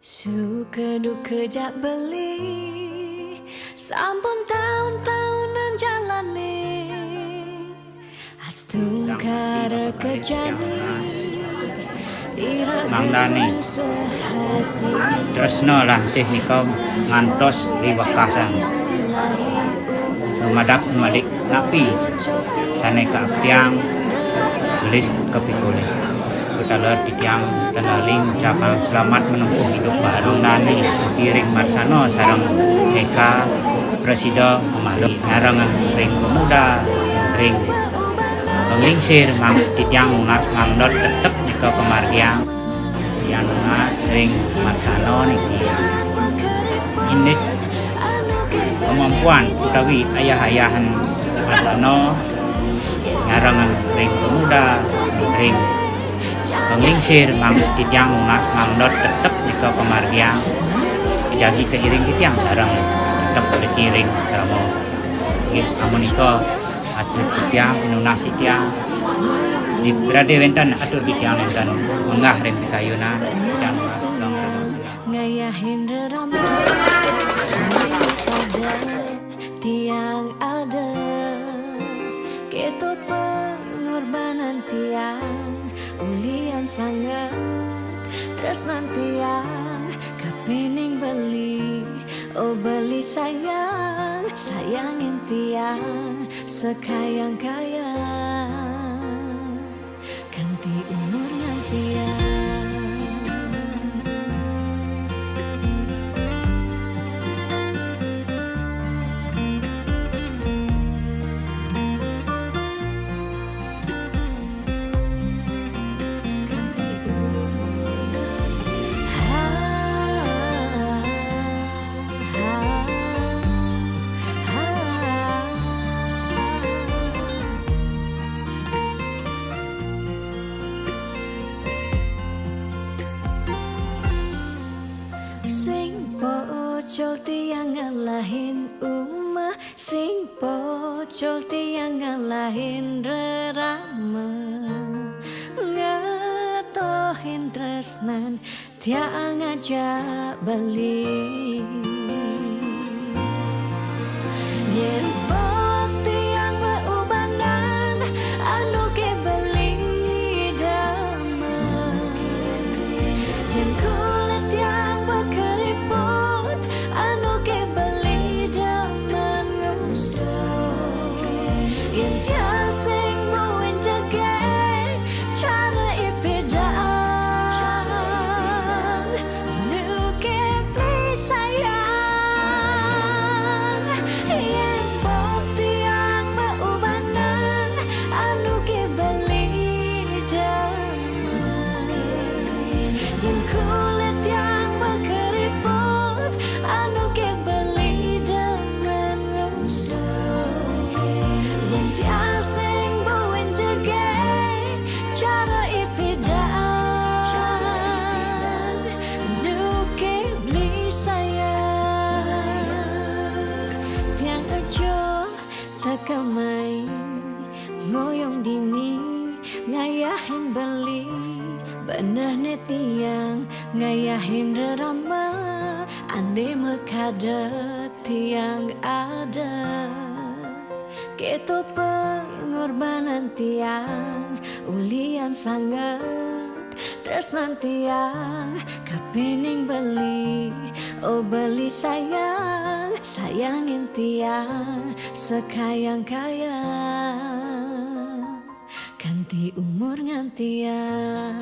Suka duka jak beli, sampun tahun-tahunan jalani, astung kara kejani, Mangdani tresno langsih nikom ngantos riwakasan lumadak malik napi saneka tiang gelis kepikuli kutaler di tiang tenaling cabang selamat menempuh hidup baru nani kiring marsano sarang eka presida memalu ngarang ring pemuda ring penglingsir mang di tiang unas mangdot tetep nika kemargiang yang sering marsano niki ini kemampuan utawi ayah-ayahan marsano ngarangan ring pemuda ring penglingsir mang titiang unas mangdot tetep nika kemargiang jadi keiring titiang sarang tetep keiring kamu nggih amun ika atur titiang nunas titiang di berade wenten atur titiang wenten menggah ring pikayuna titiang unas ngayahin rerama pada tiang ada ketut pengorbanan tiang ulian sangat tresnan tiang kapening beli oh beli sayang sayangin tiang sekayang-kayang ganti umurnya tiang. Sing pocol tiang ngalahin umah, sing pocol tiang ngalahin rerama, ngatohin tresnan tiang ngajak beli. Yen pot tiang meubanan anu ke beli damai, yen kulit tiang keriput anu ke beli daman ngusau yen sing muen jageng cara ipedaan nu ke beli sayang yen pop tiang meubanan anu ke beli damai yen kulit tiang keriput anu ke beli daman ngusau yen sing buen jageng cara ipedaan nu ke beli sayang tiang aja takamai ngoyong dini ngayahin beli bener tiang ngayahin rerama ande mekadat tiang ada ketut pengorbanan tiang ulian sangat tresnan tiang kapening beli oh beli sayang sayangin tiang sekayang-kayang ganti umur ngantiang.